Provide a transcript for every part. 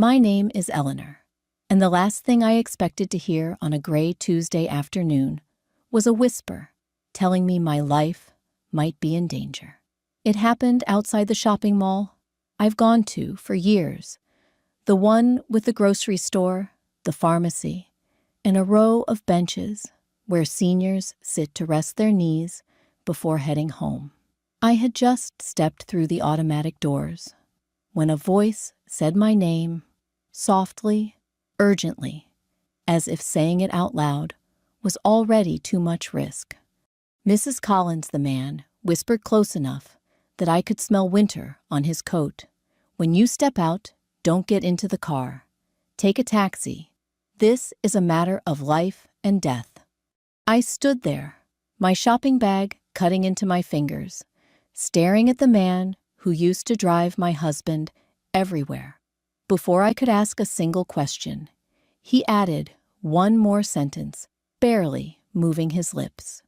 My name is Elellanar, and the last thing I expected to hear on a gray Tuesday afternoon was a whisper telling me my life might be in danger. It happened outside the shopping mall I've gone to for years, the one with the grocery store, the pharmacy, and a row of benches where seniors sit to rest their knees before heading home. I had just stepped through the automatic doors when a voice said my name, softly, urgently, as if saying it out loud was already too much risk. Mrs. Collins, the man, whispered close enough that I could smell winter on his coat. When you step out, don't get into the car. Take a taxi. This is a matter of life and death. I stood there, my shopping bag cutting into my fingers, staring at the man who used to drive my husband everywhere. Before I could ask a single question, he added one more sentence, barely moving his lips.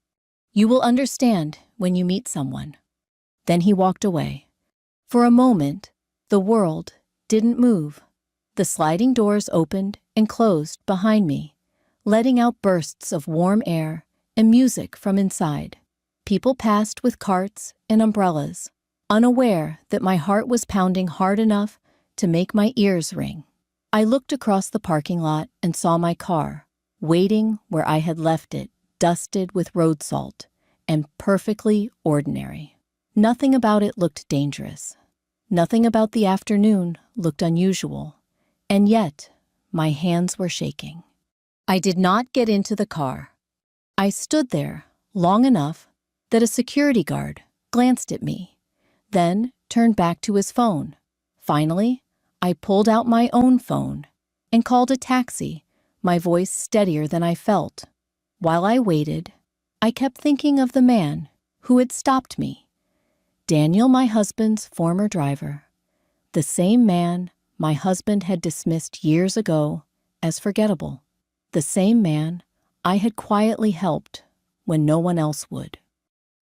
You will understand when you meet someone. Then he walked away. For a moment, the world didn't move. The sliding doors opened and closed behind me, letting out bursts of warm air and music from inside. People passed with carts and umbrellas, unaware that my heart was pounding hard enough to make my ears ring. I looked across the parking lot and saw my car, waiting where I had left it, dusted with road salt and perfectly ordinary. Nothing about it looked dangerous. Nothing about the afternoon looked unusual. And yet, my hands were shaking. I did not get into the car. I stood there long enough that a security guard glanced at me, then turned back to his phone. Finally, I pulled out my own phone and called a taxi, my voice steadier than I felt. While I waited, I kept thinking of the man who had stopped me. Daniel, my husband's former driver, the same man my husband had dismissed years ago as forgettable, the same man I had quietly helped when no one else would.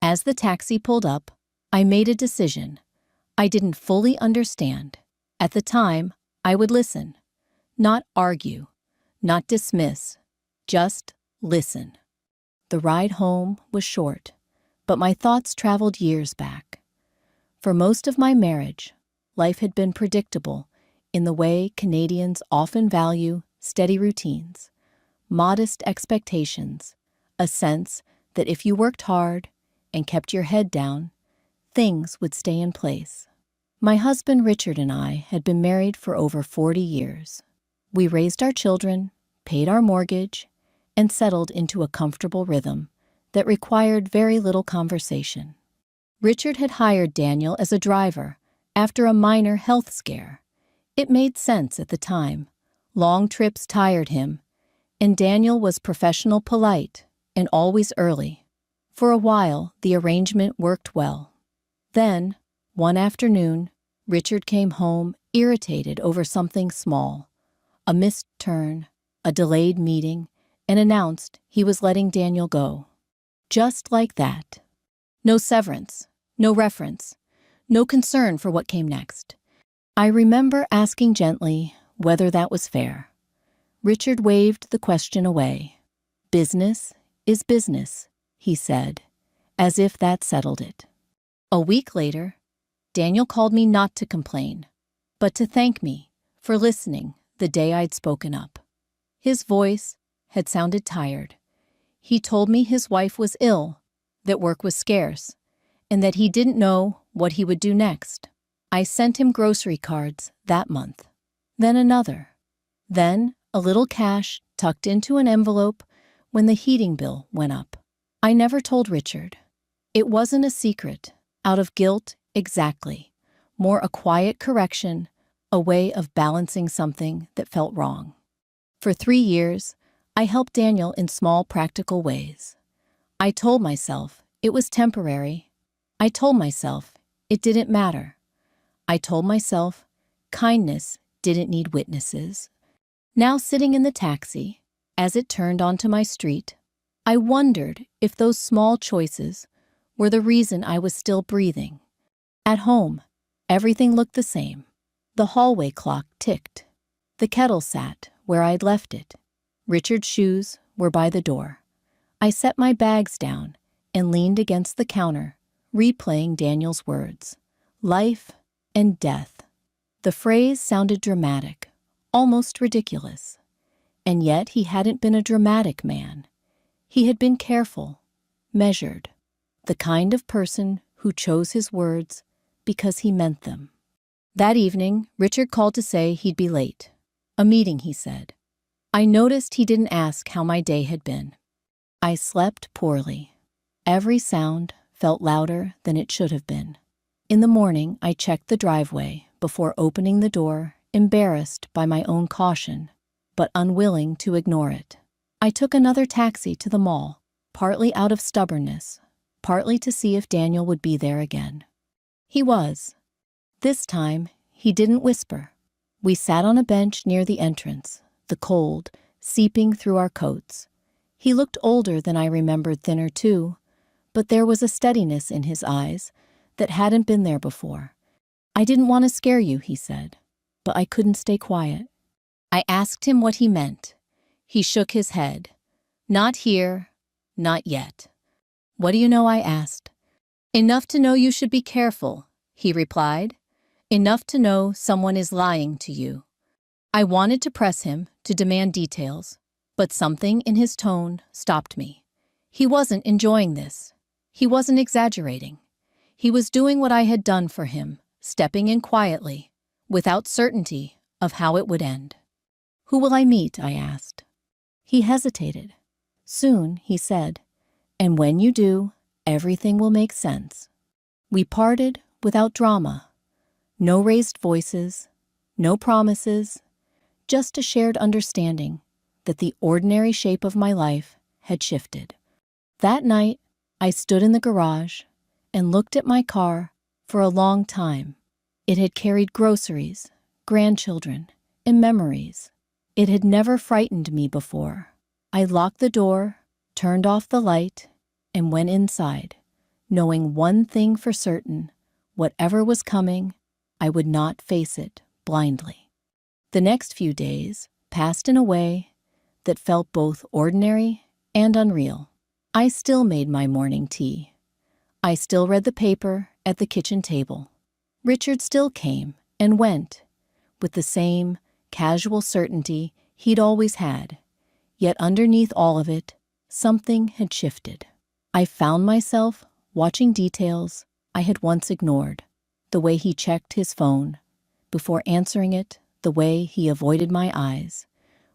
As the taxi pulled up, I made a decision I didn't fully understand. At the time, I would listen, not argue, not dismiss, just listen. The ride home was short, but my thoughts traveled years back. For most of my marriage, life had been predictable in the way Canadians often value steady routines, modest expectations, a sense that if you worked hard and kept your head down, things would stay in place. My husband Richard and I had been married for over 40 years. We raised our children, paid our mortgage, and settled into a comfortable rhythm that required very little conversation. Richard had hired Daniel as a driver after a minor health scare. It made sense at the time. Long trips tired him, and Daniel was professional polite and always early. For a while, the arrangement worked well. Then, one afternoon, Richard came home irritated over something small, a missed turn, a delayed meeting, and announced he was letting Daniel go. Just like that. No severance, no reference, no concern for what came next. I remember asking gently whether that was fair. Richard waved the question away. Business is business, he said, as if that settled it. A week later, Daniel called me not to complain, but to thank me for listening the day I'd spoken up. His voice had sounded tired. He told me his wife was ill, that work was scarce, and that he didn't know what he would do next. I sent him grocery cards that month, then another, then a little cash tucked into an envelope when the heating bill went up. I never told Richard. It wasn't a secret, out of guilt, exactly, more a quiet correction, a way of balancing something that felt wrong. For 3 years, I helped Daniel in small practical ways. I told myself it was temporary. I told myself it didn't matter. I told myself kindness didn't need witnesses. Now sitting in the taxi, as it turned onto my street, I wondered if those small choices were the reason I was still breathing. At home, everything looked the same. The hallway clock ticked. The kettle sat where I'd left it. Richard's shoes were by the door. I set my bags down and leaned against the counter, replaying Daniel's words. Life and death. The phrase sounded dramatic, almost ridiculous. And yet he hadn't been a dramatic man. He had been careful, measured, the kind of person who chose his words because he meant them. That evening, Richard called to say he'd be late. A meeting, he said. I noticed he didn't ask how my day had been. I slept poorly. Every sound felt louder than it should have been. In the morning, I checked the driveway before opening the door, embarrassed by my own caution, but unwilling to ignore it. I took another taxi to the mall, partly out of stubbornness, partly to see if Daniel would be there again. He was. This time, he didn't whisper. We sat on a bench near the entrance, the cold seeping through our coats. He looked older than I remembered, thinner too, but there was a steadiness in his eyes that hadn't been there before. I didn't want to scare you, he said, but I couldn't stay quiet. I asked him what he meant. He shook his head. Not here, not yet. What do you know? I asked. Enough to know you should be careful, he replied. Enough to know someone is lying to you. I wanted to press him, to demand details, but something in his tone stopped me. He wasn't enjoying this. He wasn't exaggerating. He was doing what I had done for him, stepping in quietly, without certainty of how it would end. Who will I meet? I asked. He hesitated. Soon, he said, and when you do, everything will make sense. We parted without drama. No raised voices, no promises, just a shared understanding that the ordinary shape of my life had shifted. That night, I stood in the garage and looked at my car for a long time. It had carried groceries, grandchildren, and memories. It had never frightened me before. I locked the door, turned off the light, and went inside, knowing one thing for certain: whatever was coming, I would not face it blindly. The next few days passed in a way that felt both ordinary and unreal. I still made my morning tea. I still read the paper at the kitchen table. Richard still came and went with the same casual certainty he'd always had. Yet underneath all of it, something had shifted. I found myself watching details I had once ignored. The way he checked his phone before answering it, the way he avoided my eyes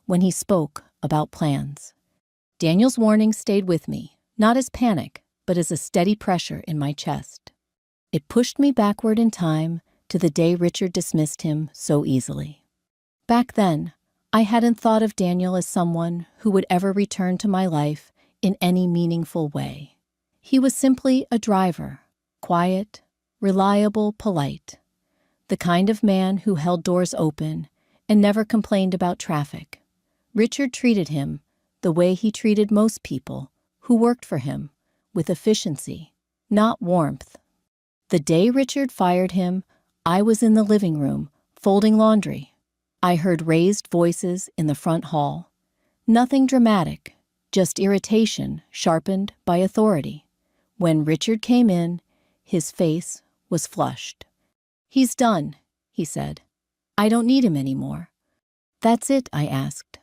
when he spoke about plans. Daniel's warning stayed with me, not as panic, but as a steady pressure in my chest. It pushed me backward in time to the day Richard dismissed him so easily. Back then, I hadn't thought of Daniel as someone who would ever return to my life in any meaningful way. He was simply a driver, quiet, reliable, polite. The kind of man who held doors open and never complained about traffic. Richard treated him the way he treated most people who worked for him, with efficiency, not warmth. The day Richard fired him, I was in the living room, folding laundry. I heard raised voices in the front hall. Nothing dramatic, just irritation sharpened by authority. When Richard came in, his face was flushed. "He's done," he said. "I don't need him anymore." "That's it?" I asked.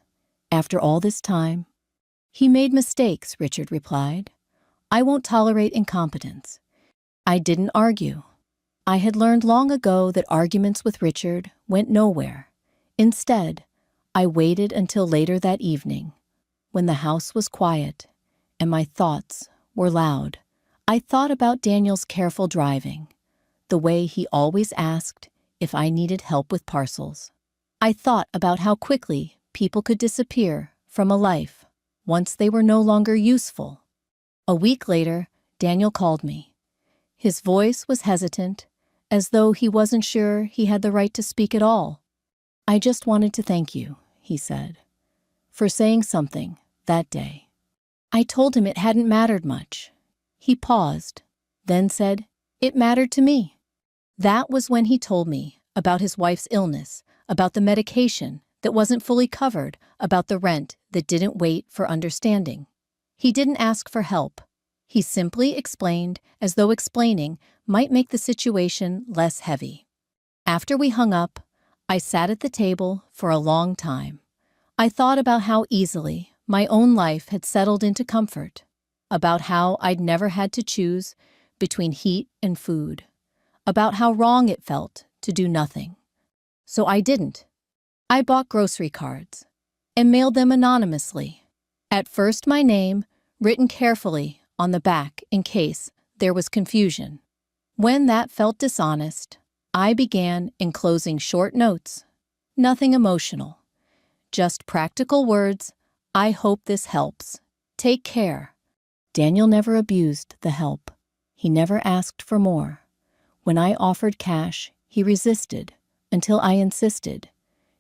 "After all this time?" "He made mistakes," Richard replied. "I won't tolerate incompetence." I didn't argue. I had learned long ago that arguments with Richard went nowhere. Instead, I waited until later that evening, when the house was quiet and my thoughts were loud. I thought about Daniel's careful driving, the way he always asked if I needed help with parcels. I thought about how quickly people could disappear from a life once they were no longer useful. A week later, Daniel called me. His voice was hesitant, as though he wasn't sure he had the right to speak at all. "I just wanted to thank you," he said, "for saying something that day." I told him it hadn't mattered much. He paused, then said, "It mattered to me." That was when he told me about his wife's illness, about the medication that wasn't fully covered, about the rent that didn't wait for understanding. He didn't ask for help. He simply explained as though explaining might make the situation less heavy. After we hung up, I sat at the table for a long time. I thought about how easily my own life had settled into comfort, about how I'd never had to choose between heat and food, about how wrong it felt to do nothing. So I didn't. I bought grocery cards and mailed them anonymously. At first, my name written carefully on the back in case there was confusion. When that felt dishonest, I began enclosing short notes. Nothing emotional, just practical words. I hope this helps. Take care. Daniel never abused the help. He never asked for more. When I offered cash, he resisted until I insisted.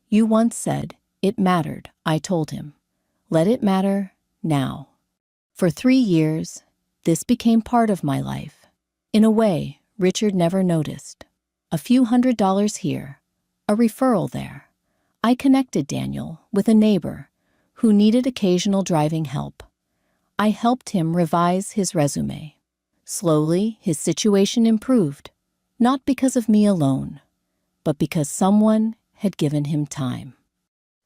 You once said it mattered, I told him. Let it matter now. For 3 years, this became part of my life. In a way, Richard never noticed. A few $100s here, a referral there. I connected Daniel with a neighbor who needed occasional driving help. I helped him revise his resume. Slowly, his situation improved, not because of me alone, but because someone had given him time.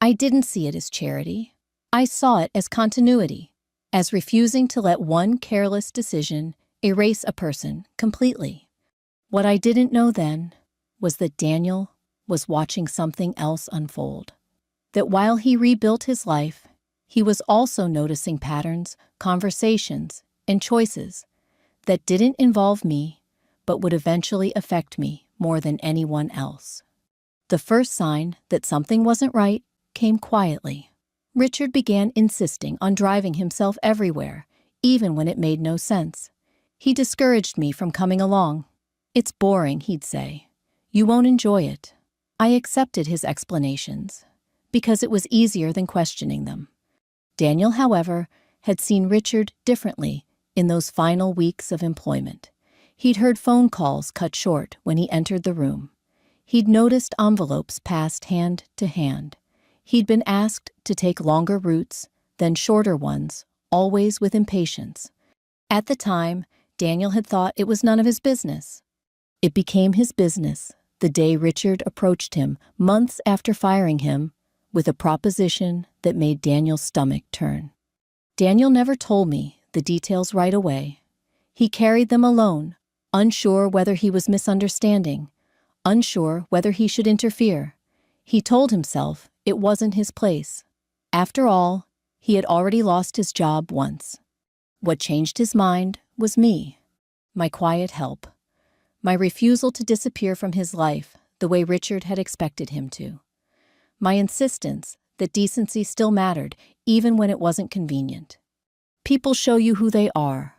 I didn't see it as charity. I saw it as continuity, as refusing to let one careless decision erase a person completely. What I didn't know then was that Daniel was watching something else unfold. That while he rebuilt his life, he was also noticing patterns, conversations, and choices that didn't involve me, but would eventually affect me more than anyone else. The first sign that something wasn't right came quietly. Richard began insisting on driving himself everywhere, even when it made no sense. He discouraged me from coming along. It's boring, he'd say. You won't enjoy it. I accepted his explanations because it was easier than questioning them. Daniel, however, had seen Richard differently in those final weeks of employment. He'd heard phone calls cut short when he entered the room. He'd noticed envelopes passed hand to hand. He'd been asked to take longer routes than shorter ones, always with impatience. At the time, Daniel had thought it was none of his business. It became his business the day Richard approached him months after firing him with a proposition that made Daniel's stomach turn. Daniel never told me the details right away. He carried them alone, unsure whether he was misunderstanding, unsure whether he should interfere. He told himself it wasn't his place. After all, he had already lost his job once. What changed his mind was me, my quiet help, my refusal to disappear from his life the way Richard had expected him to, my insistence that decency still mattered even when it wasn't convenient. People show you who they are,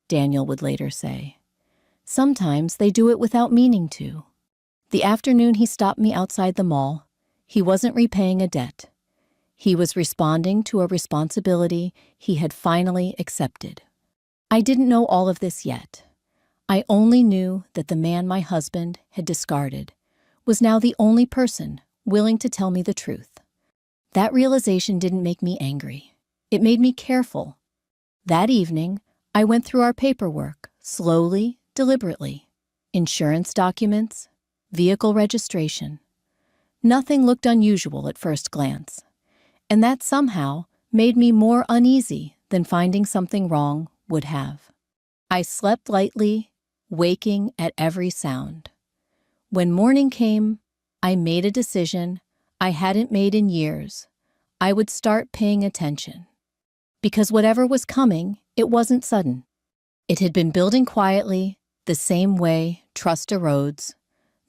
Daniel would later say. Sometimes they do it without meaning to. The afternoon he stopped me outside the mall, he wasn't repaying a debt. He was responding to a responsibility he had finally accepted. I didn't know all of this yet. I only knew that the man my husband had discarded was now the only person willing to tell me the truth. That realization didn't make me angry. It made me careful. That evening, I went through our paperwork, slowly, deliberately. Insurance documents, vehicle registration. Nothing looked unusual at first glance, and that somehow made me more uneasy than finding something wrong would have. I slept lightly, waking at every sound. When morning came, I made a decision I hadn't made in years. I would start paying attention. Because whatever was coming, it wasn't sudden. It had been building quietly, the same way trust erodes,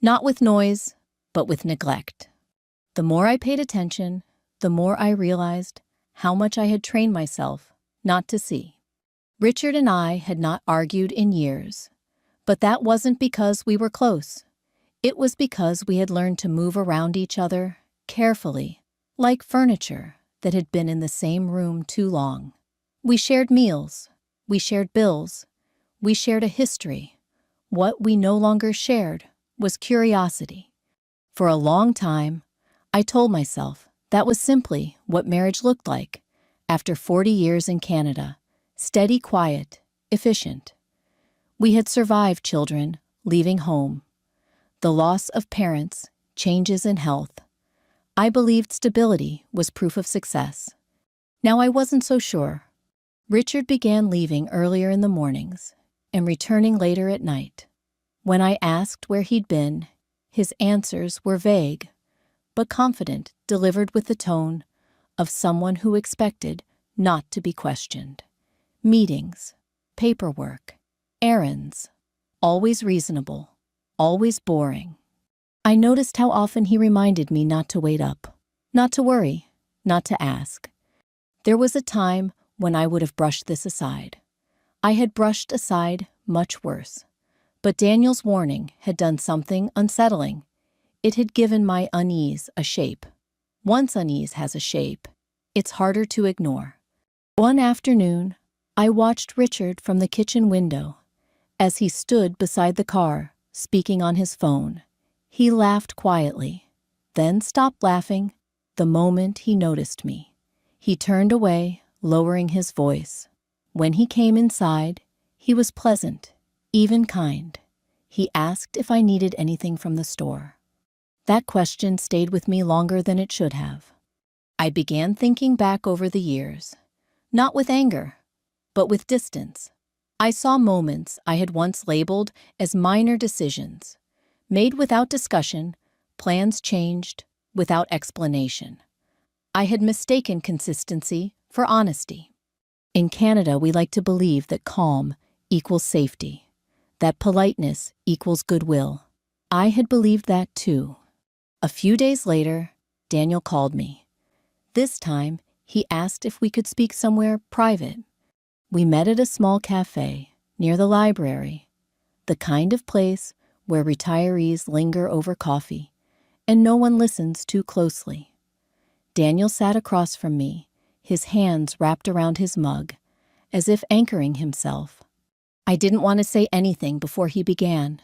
not with noise, but with neglect. The more I paid attention, the more I realized how much I had trained myself not to see. Richard and I had not argued in years, but that wasn't because we were close. It was because we had learned to move around each other carefully, like furniture that had been in the same room too long. We shared meals, we shared bills, we shared a history. What we no longer shared was curiosity. For a long time, I told myself That was simply what marriage looked like after 40 years in Canada. Steady, quiet, efficient. We had survived children leaving home, the loss of parents, changes in health. I believed stability was proof of success. Now I wasn't so sure. Richard began leaving earlier in the mornings and returning later at night. When I asked where he'd been, his answers were vague, but confident, delivered with the tone of someone who expected not to be questioned. Meetings, paperwork, errands, always reasonable, always boring. I noticed how often he reminded me not to wait up, not to worry, not to ask. There was a time when I would have brushed this aside. I had brushed aside much worse. But Daniel's warning had done something unsettling. It had given my unease a shape. Once unease has a shape, it's harder to ignore. One afternoon, I watched Richard from the kitchen window as he stood beside the car, speaking on his phone. He laughed quietly, then stopped laughing the moment he noticed me. He turned away, lowering his voice. When he came inside, he was pleasant, even kind. He asked if I needed anything from the store. That question stayed with me longer than it should have. I began thinking back over the years, not with anger, but with distance. I saw moments I had once labeled as minor decisions, made without discussion, plans changed without explanation. I had mistaken consistency for honesty. In Canada, we like to believe that calm equals safety, that politeness equals goodwill. I had believed that too. A few days later, Daniel called me. This time, he asked if we could speak somewhere private. We met at a small cafe near the library, the kind of place where retirees linger over coffee and no one listens too closely. Daniel sat across from me, his hands wrapped around his mug, as if anchoring himself. I didn't want to say anything before he began,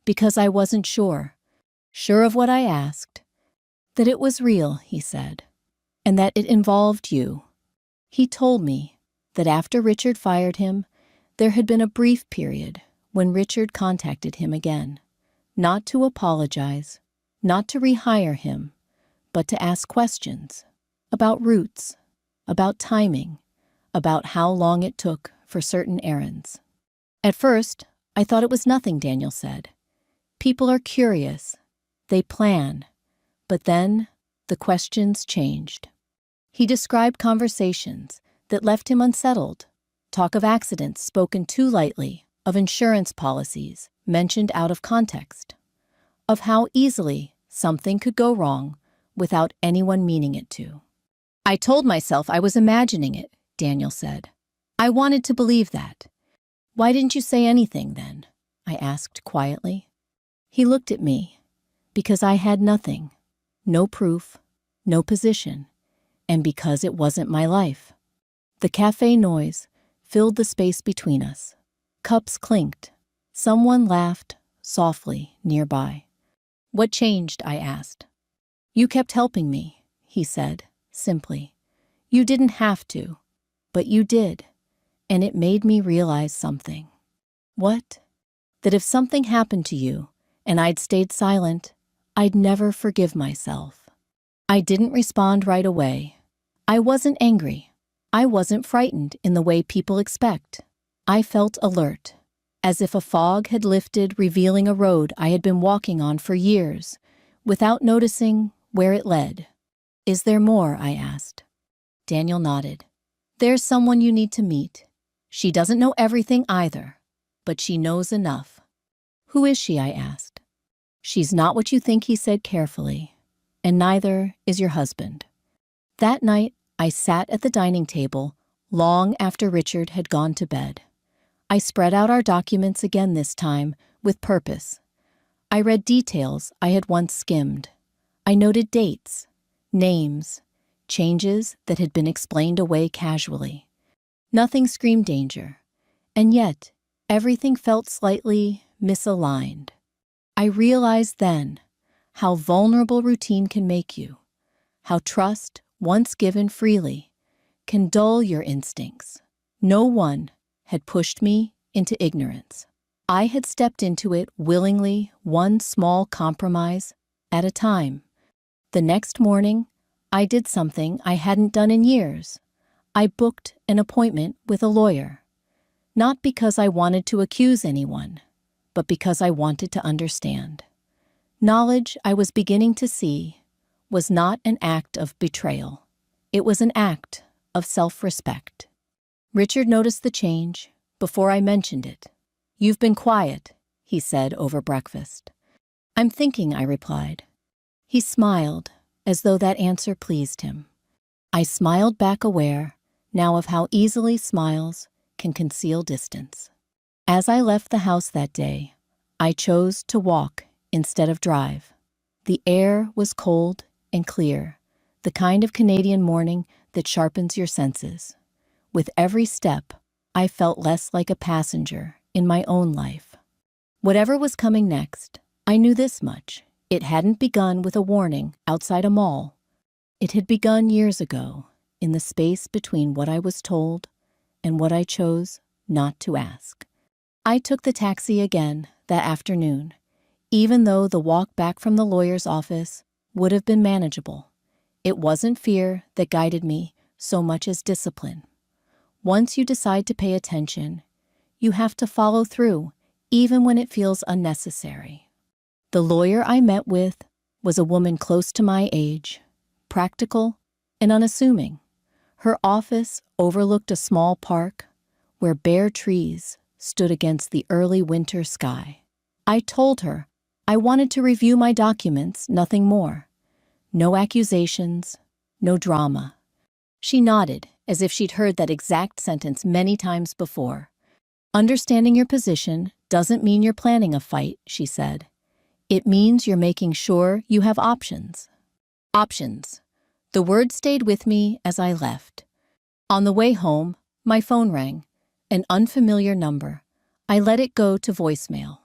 because I wasn't sure of what I asked. That it was real, he said, and that it involved you. He told me that after Richard fired him, there had been a brief period when Richard contacted him again, not to apologize, not to rehire him, but to ask questions about routes, about timing, about how long it took for certain errands. At first, I thought it was nothing, Daniel said. People are curious. They plan. But then, the questions changed. He described conversations that left him unsettled, talk of accidents spoken too lightly, of insurance policies mentioned out of context, of how easily something could go wrong without anyone meaning it to. I told myself I was imagining it, Daniel said. I wanted to believe that. Why didn't you say anything then? I asked quietly. He looked at me, because I had nothing, no proof, no position, and because it wasn't my life. The cafe noise filled the space between us. Cups clinked. Someone laughed softly nearby. What changed? I asked. You kept helping me, he said, simply. You didn't have to, but you did, and it made me realize something. What? That if something happened to you and I'd stayed silent, I'd never forgive myself. I didn't respond right away. I wasn't angry. I wasn't frightened in the way people expect. I felt alert, as if a fog had lifted, revealing a road I had been walking on for years, without noticing where it led. Is there more? I asked. Daniel nodded. There's someone you need to meet. She doesn't know everything either, but she knows enough. Who is she? I asked. She's not what you think, he said carefully, and neither is your husband. That night, I sat at the dining table long after Richard had gone to bed. I spread out our documents again this time with purpose. I read details I had once skimmed. I noted dates, names, changes that had been explained away casually. Nothing screamed danger, and yet everything felt slightly misaligned. I realized then how vulnerable routine can make you, how trust, once given freely, can dull your instincts. No one had pushed me into ignorance. I had stepped into it willingly, one small compromise at a time. The next morning, I did something I hadn't done in years. I booked an appointment with a lawyer. Not because I wanted to accuse anyone, but because I wanted to understand. Knowledge, I was beginning to see, was not an act of betrayal. It was an act of self-respect. Richard noticed the change before I mentioned it. "You've been quiet," he said over breakfast. "I'm thinking," I replied. He smiled, as though that answer pleased him. I smiled back, aware now of how easily smiles can conceal distance. As I left the house that day, I chose to walk instead of drive. The air was cold and clear, the kind of Canadian morning that sharpens your senses. With every step, I felt less like a passenger in my own life. Whatever was coming next, I knew this much. It hadn't begun with a warning outside a mall. It had begun years ago, in the space between what I was told and what I chose not to ask. I took the taxi again that afternoon, even though the walk back from the lawyer's office would have been manageable. It wasn't fear that guided me so much as discipline. Once you decide to pay attention, you have to follow through, even when it feels unnecessary. The lawyer I met with was a woman close to my age, practical and unassuming. Her office overlooked a small park where bare trees stood against the early winter sky. I told her I wanted to review my documents, nothing more. No accusations, no drama. She nodded, as if she'd heard that exact sentence many times before. "Understanding your position doesn't mean you're planning a fight," she said. "It means you're making sure you have options." Options. The word stayed with me as I left. On the way home, my phone rang. An unfamiliar number. I let it go to voicemail.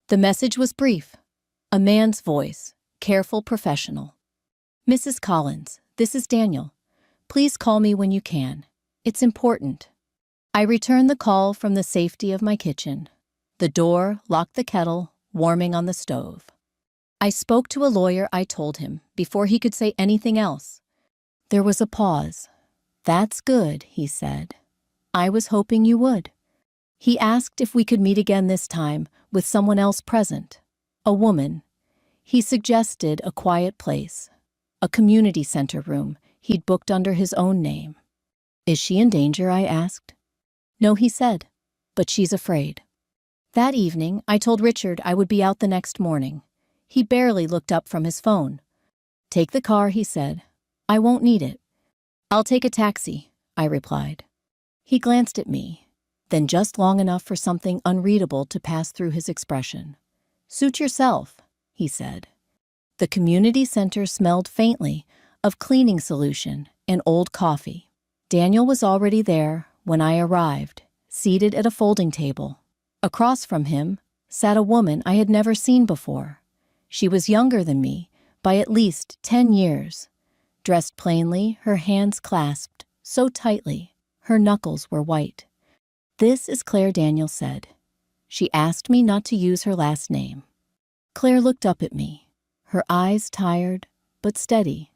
The message was brief. A man's voice, careful, professional. "Mrs. Collins, this is Daniel. Please call me when you can. It's important." I returned the call from the safety of my kitchen. The door locked, the kettle warming on the stove. I spoke to a lawyer, I told him, before he could say anything else. There was a pause. "That's good," he said. "I was hoping you would." He asked if we could meet again, this time with someone else present, a woman. He suggested a quiet place, a community center room he'd booked under his own name. "Is she in danger?" I asked. "No," he said, "but she's afraid." That evening, I told Richard I would be out the next morning. He barely looked up from his phone. "Take the car," he said. "I won't need it." "I'll take a taxi," I replied. He glanced at me, then just long enough for something unreadable to pass through his expression. "Suit yourself," he said. The community center smelled faintly of cleaning solution and old coffee. Daniel was already there when I arrived, seated at a folding table. Across from him sat a woman I had never seen before. She was younger than me by at least 10 years. Dressed plainly, her hands clasped so tightly, her knuckles were white. "This is Clare," Daniel said. She asked me not to use her last name. Clare looked up at me, her eyes tired but steady.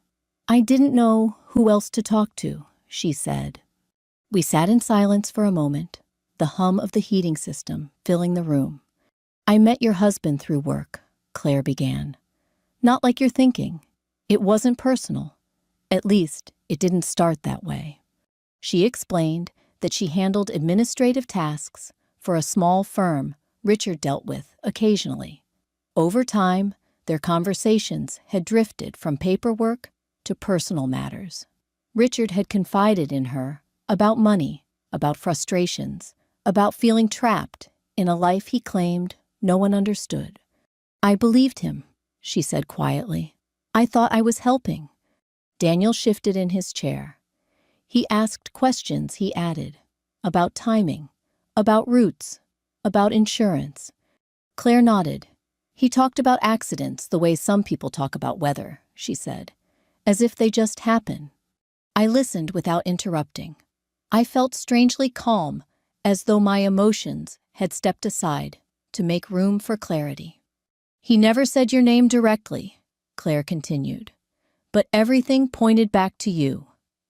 "I didn't know who else to talk to," she said. We sat in silence for a moment, the hum of the heating system filling the room. "I met your husband through work," Clare began. "Not like you're thinking. It wasn't personal. At least, it didn't start that way." She explained that she handled administrative tasks for a small firm Richard dealt with occasionally. Over time, their conversations had drifted from paperwork to personal matters. Richard had confided in her about money, about frustrations, about feeling trapped in a life he claimed no one understood. "I believed him," she said quietly. "I thought I was helping." Daniel shifted in his chair. He asked questions, he added, about timing, about roots, about insurance. Claire nodded. "He talked about accidents the way some people talk about weather," she said. as if they just happen. I listened without interrupting. I felt strangely calm, as though my emotions had stepped aside to make room for clarity. "He never said your name directly," Claire continued, "but everything pointed back to you.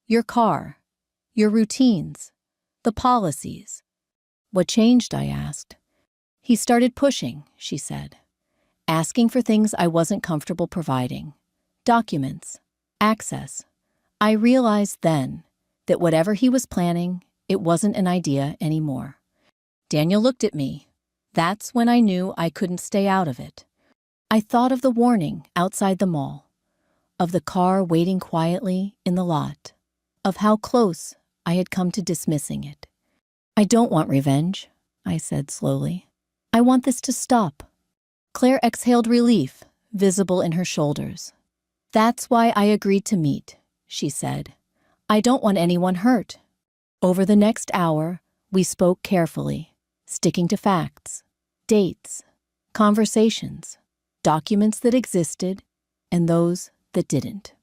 Your car, your routines, the policies." "What changed?" I asked. "He started pushing," she said, "asking for things I wasn't comfortable providing. Documents, access. I realized then that whatever he was planning, it wasn't an idea anymore." Daniel looked at me. That's when I knew I couldn't stay out of it. I thought of the warning outside the mall, of the car waiting quietly in the lot, of how close I had come to dismissing it. "I don't want revenge," I said slowly. "I want this to stop." Claire exhaled relief, visible in her shoulders. "That's why I agreed to meet," she said. "I don't want anyone hurt." Over the next hour, we spoke carefully, sticking to facts, dates, conversations, documents that existed, and those that didn't.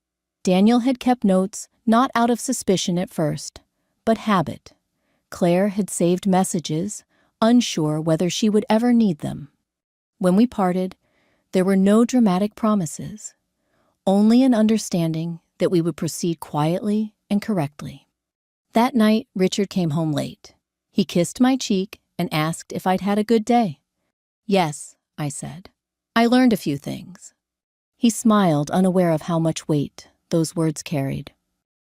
Daniel had kept notes not out of suspicion at first, but habit. Claire had saved messages, unsure whether she would ever need them. When we parted, there were no dramatic promises, only an understanding that we would proceed quietly and correctly. That night, Richard came home late. He kissed my cheek and asked if I'd had a good day. "Yes," I said. "I learned a few things." He smiled, unaware of how much weight those words carried.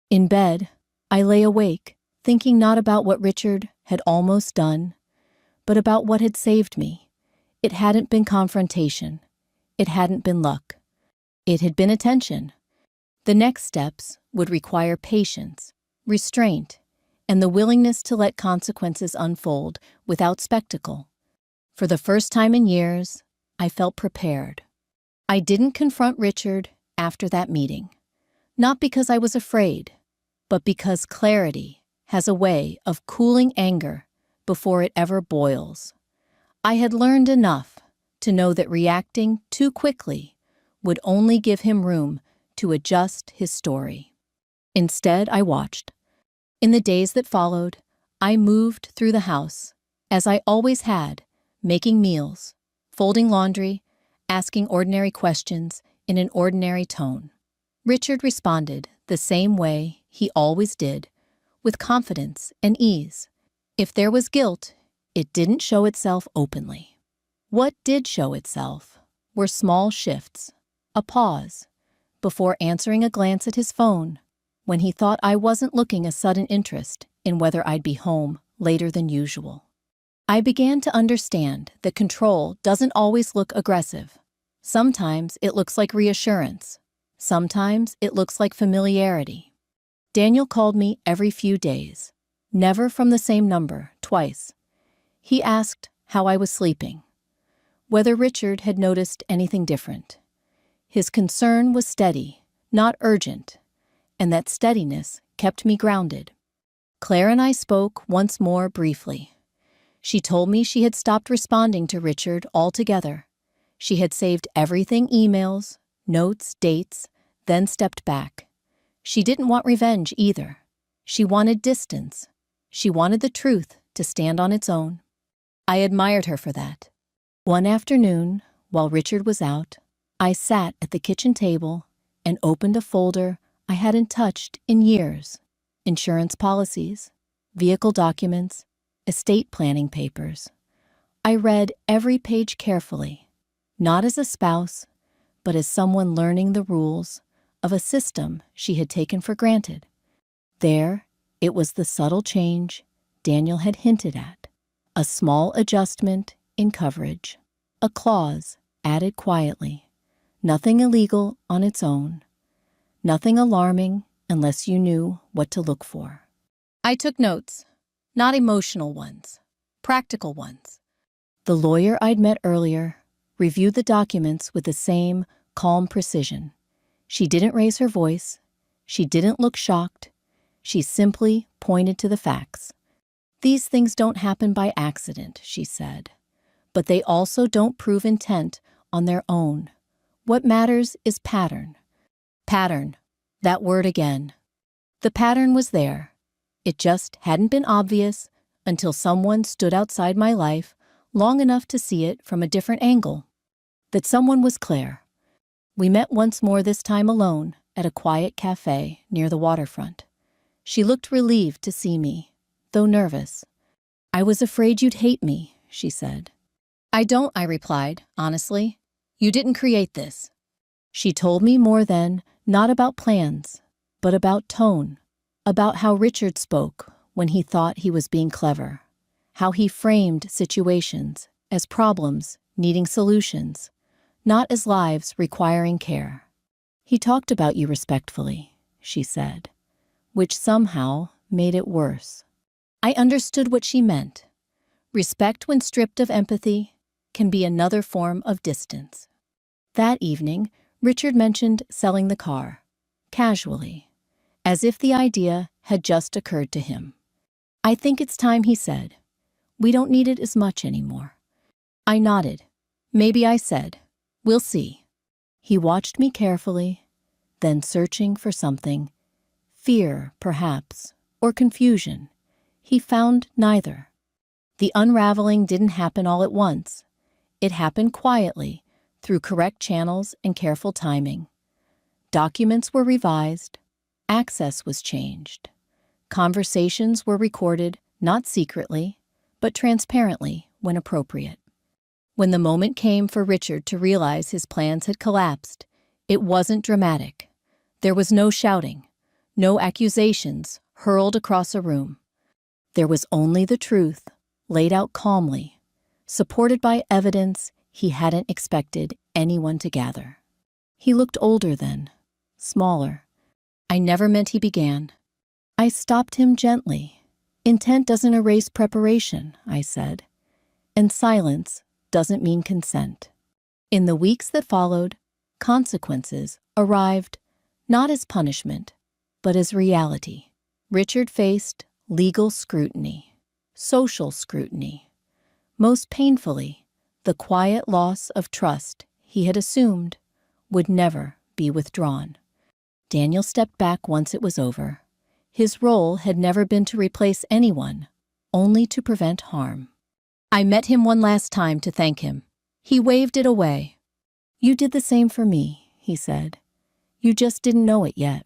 In bed, I lay awake, thinking not about what Richard had almost done, but about what had saved me. It hadn't been confrontation. It hadn't been luck. It had been attention. The next steps would require patience, restraint, and the willingness to let consequences unfold without spectacle. For the first time in years, I felt prepared. I didn't confront Richard after that meeting, not because I was afraid, but because clarity has a way of cooling anger before it ever boils. I had learned enough to know that reacting too quickly would only give him room to adjust his story. Instead, I watched. In the days that followed, I moved through the house, as I always had, making meals, folding laundry, asking ordinary questions in an ordinary tone. Richard responded the same way he always did, with confidence and ease. If there was guilt, it didn't show itself openly. What did show itself were small shifts, a pause, before answering a glance at his phone, when he thought I wasn't looking a sudden interest in whether I'd be home later than usual. I began to understand that control doesn't always look aggressive. Sometimes it looks like reassurance. Sometimes it looks like familiarity. Daniel called me every few days, never from the same number, twice. He asked how I was sleeping, whether Richard had noticed anything different. His concern was steady, not urgent, and that steadiness kept me grounded. Claire and I spoke once more briefly. She told me she had stopped responding to Richard altogether. She had saved everything, emails, notes, dates, then stepped back. She didn't want revenge either. She wanted distance. She wanted the truth to stand on its own. I admired her for that. One afternoon, while Richard was out, I sat at the kitchen table and opened a folder I hadn't touched in years. Insurance policies, vehicle documents, estate planning papers. I read every page carefully, not as a spouse, but as someone learning the rules of a system she had taken for granted. There, it was the subtle change Daniel had hinted at, a small adjustment in coverage, a clause added quietly, nothing illegal on its own, nothing alarming unless you knew what to look for. I took notes, not emotional ones, practical ones. The lawyer I'd met earlier reviewed the documents with the same calm precision. She didn't raise her voice. She didn't look shocked. She simply pointed to the facts. "These things don't happen by accident," she said, "but they also don't prove intent on their own. What matters is pattern." Pattern. That word again. The pattern was there. It just hadn't been obvious until someone stood outside my life long enough to see it from a different angle. That someone was Claire. We met once more, this time alone, at a quiet cafe near the waterfront. She looked relieved to see me, though nervous. "I was afraid you'd hate me," she said. "I don't," I replied, honestly. "You didn't create this." She told me more then, not about plans, but about tone, about how Richard spoke when he thought he was being clever, how he framed situations as problems needing solutions, not as lives requiring care. "He talked about you respectfully," she said, which somehow made it worse. I understood what she meant. Respect, when stripped of empathy, can be another form of distance. That evening, Richard mentioned selling the car, casually, as if the idea had just occurred to him. "I think it's time," he said. "We don't need it as much anymore." I nodded. "Maybe," I said. "We'll see." He watched me carefully, then searching for something. Fear, perhaps, or confusion. He found neither. The unraveling didn't happen all at once. It happened quietly, through correct channels and careful timing. Documents were revised. Access was changed. Conversations were recorded, not secretly, but transparently when appropriate. When the moment came for Richard to realize his plans had collapsed, it wasn't dramatic. There was no shouting, no accusations hurled across a room. There was only the truth, laid out calmly, supported by evidence he hadn't expected anyone to gather. He looked older then, smaller. "I never meant," he began. I stopped him gently. "Intent doesn't erase preparation," I said. "And silence doesn't mean consent." In the weeks that followed, consequences arrived not as punishment, but as reality. Richard faced legal scrutiny, social scrutiny. Most painfully, the quiet loss of trust he had assumed would never be withdrawn. Daniel stepped back once it was over. His role had never been to replace anyone, only to prevent harm. I met him one last time to thank him. He waved it away. "You did the same for me," he said. "You just didn't know it yet."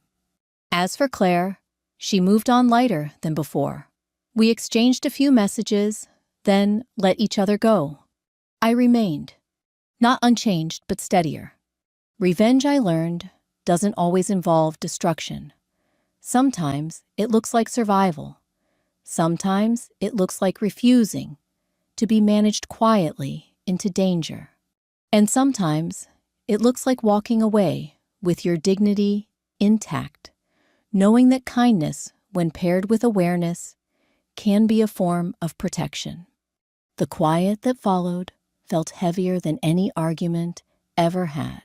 As for Claire, she moved on lighter than before. We exchanged a few messages, then let each other go. I remained, not unchanged, but steadier. Revenge, I learned, doesn't always involve destruction. Sometimes it looks like survival. Sometimes it looks like refusing to be managed quietly into danger. And sometimes it looks like walking away with your dignity intact, knowing that kindness, when paired with awareness, can be a form of protection. The quiet that followed felt heavier than any argument ever had.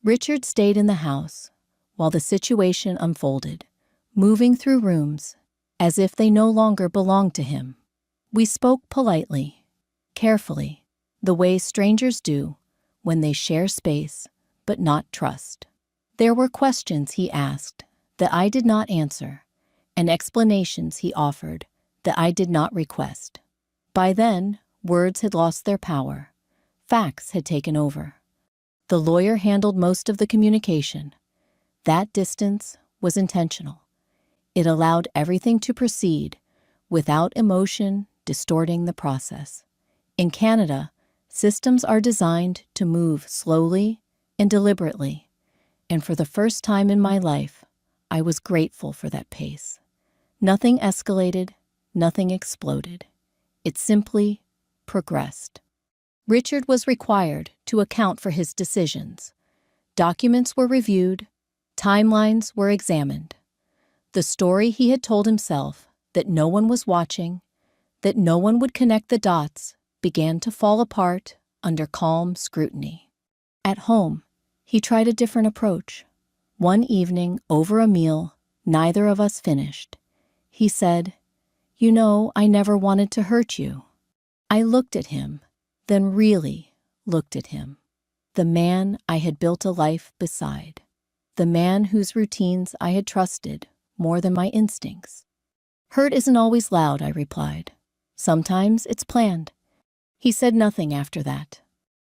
Richard stayed in the house while the situation unfolded, moving through rooms as if they no longer belonged to him. We spoke politely, carefully, the way strangers do when they share space but not trust. There were questions he asked that I did not answer, and explanations he offered that I did not request. By then, words had lost their power. Facts had taken over. The lawyer handled most of the communication. That distance was intentional. It allowed everything to proceed without emotion distorting the process. In Canada, systems are designed to move slowly and deliberately, and for the first time in my life, I was grateful for that pace. Nothing escalated, nothing exploded. It simply progressed. Richard was required to account for his decisions. Documents were reviewed, timelines were examined. The story he had told himself, that no one was watching, that no one would connect the dots, began to fall apart under calm scrutiny. At home, he tried a different approach. One evening, over a meal, neither of us finished. He said, "You know, I never wanted to hurt you." I looked at him, then really looked at him, the man I had built a life beside. the man whose routines I had trusted more than my instincts. Hurt isn't always loud, I replied. Sometimes it's planned. He said nothing after that.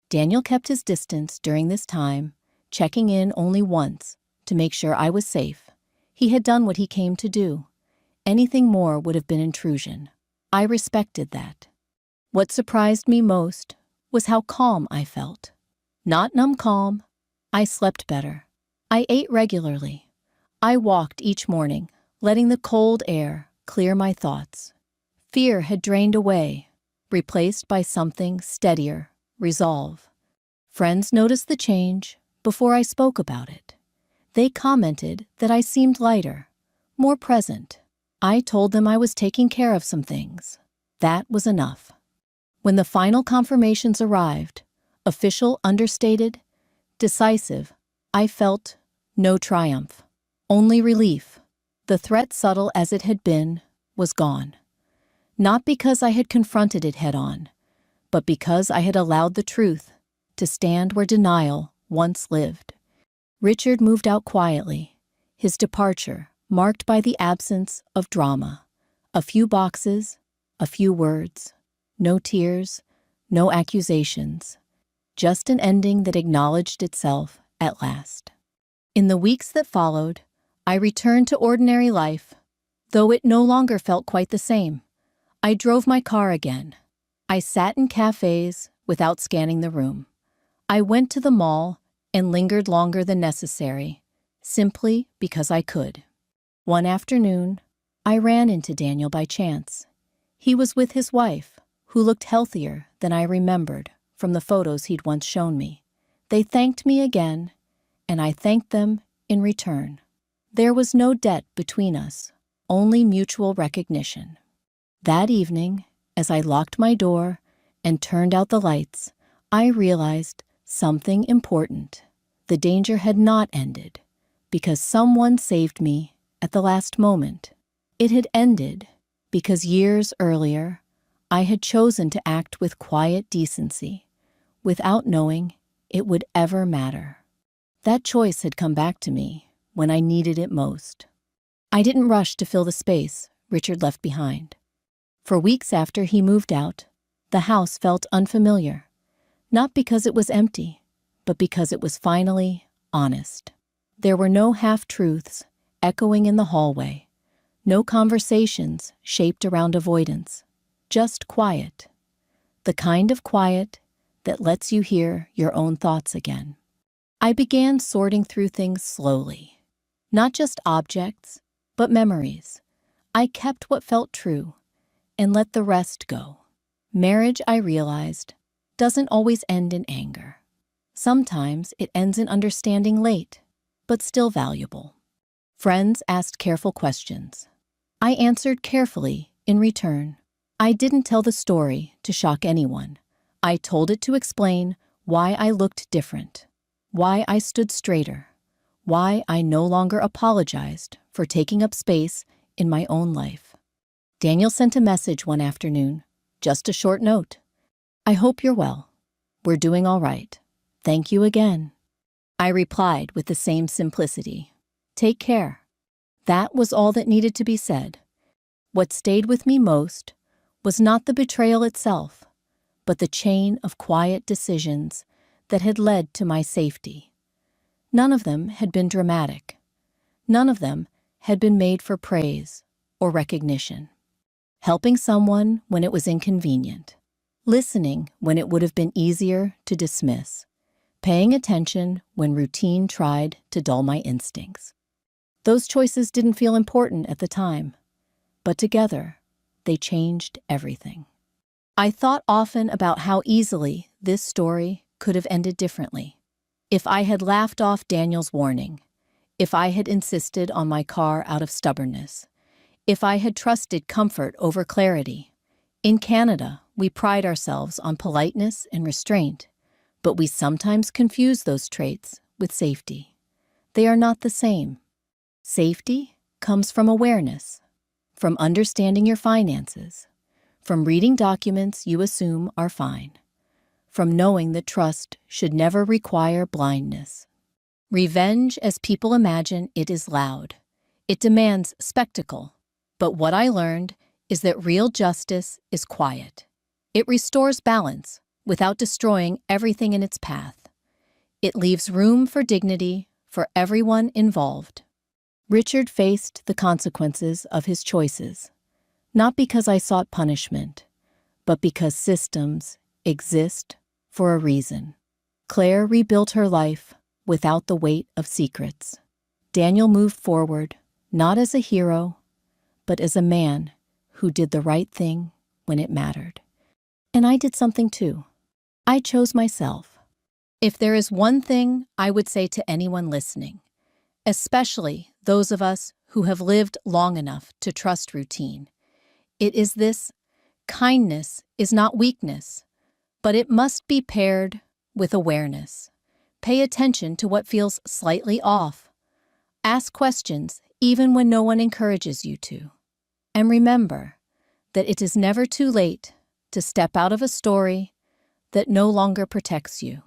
Daniel kept his distance during this time, checking in only once to make sure I was safe. He had done what he came to do. Anything more would have been intrusion. I respected that. What surprised me most was how calm I felt. Not numb calm. I slept better. I ate regularly. I walked each morning, letting the cold air clear my thoughts. Fear had drained away, replaced by something steadier, resolve. Friends noticed the change before I spoke about it. They commented that I seemed lighter, more present. I told them I was taking care of some things. That was enough. When the final confirmations arrived, official, understated, decisive, I felt no triumph, only relief. The threat, subtle as it had been, was gone. Not because I had confronted it head-on, but because I had allowed the truth to stand where denial once lived. Richard moved out quietly, his departure marked by the absence of drama. A few boxes, a few words, no tears, no accusations, just an ending that acknowledged itself at last. In the weeks that followed, I returned to ordinary life, though it no longer felt quite the same. I drove my car again. I sat in cafes without scanning the room. I went to the mall and lingered longer than necessary, simply because I could. One afternoon, I ran into Daniel by chance. He was with his wife, who looked healthier than I remembered from the photos he'd once shown me. They thanked me again, and I thanked them in return. There was no debt between us, only mutual recognition. That evening, as I locked my door and turned out the lights, I realized something important. The danger had not ended because someone saved me at the last moment. It had ended because years earlier, I had chosen to act with quiet decency, without knowing it would ever matter. That choice had come back to me when I needed it most. I didn't rush to fill the space Richard left behind. For weeks after he moved out, the house felt unfamiliar, not because it was empty, but because it was finally honest. There were no half-truths echoing in the hallway, no conversations shaped around avoidance, just quiet. The kind of quiet that lets you hear your own thoughts again. I began sorting through things slowly. Not just objects, but memories. I kept what felt true and let the rest go. Marriage, I realized, doesn't always end in anger. Sometimes it ends in understanding late, but still valuable. Friends asked careful questions. I answered carefully in return. I didn't tell the story to shock anyone. I told it to explain why I looked different, why I stood straighter, why I no longer apologized for taking up space in my own life. Daniel sent a message one afternoon, just a short note. I hope you're well. We're doing all right. Thank you again. I replied with the same simplicity. Take care. That was all that needed to be said. What stayed with me most was not the betrayal itself, but the chain of quiet decisions that had led to my safety. None of them had been dramatic. None of them had been made for praise or recognition. Helping someone when it was inconvenient. Listening when it would have been easier to dismiss. Paying attention when routine tried to dull my instincts. Those choices didn't feel important at the time, but together, they changed everything. I thought often about how easily this story could have ended differently. If I had laughed off Daniel's warning, if I had insisted on my car out of stubbornness, if I had trusted comfort over clarity. In Canada, we pride ourselves on politeness and restraint, but we sometimes confuse those traits with safety. They are not the same. Safety comes from awareness, from understanding your finances, from reading documents you assume are fine, from knowing that trust should never require blindness. Revenge, as people imagine, it is loud. It demands spectacle. But what I learned is that real justice is quiet. It restores balance without destroying everything in its path. It leaves room for dignity for everyone involved. Richard faced the consequences of his choices, not because I sought punishment, but because systems exist for a reason. Clare rebuilt her life without the weight of secrets. Daniel moved forward, not as a hero, but as a man who did the right thing when it mattered. And I did something too. I chose myself. If there is one thing I would say to anyone listening, especially those of us who have lived long enough to trust routine, it is this: kindness is not weakness, but it must be paired with awareness. Pay attention to what feels slightly off. Ask questions even when no one encourages you to. And remember that it is never too late to step out of a story that no longer protects you.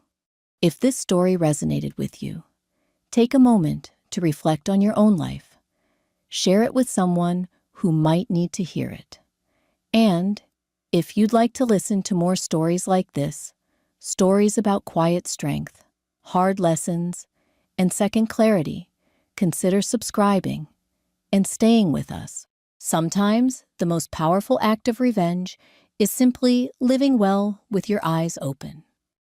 If this story resonated with you, take a moment to reflect on your own life. Share it with someone who might need to hear it. And if you'd like to listen to more stories like this, stories about quiet strength, hard lessons, and second clarity, consider subscribing and staying with us. Sometimes the most powerful act of revenge is simply living well with your eyes open.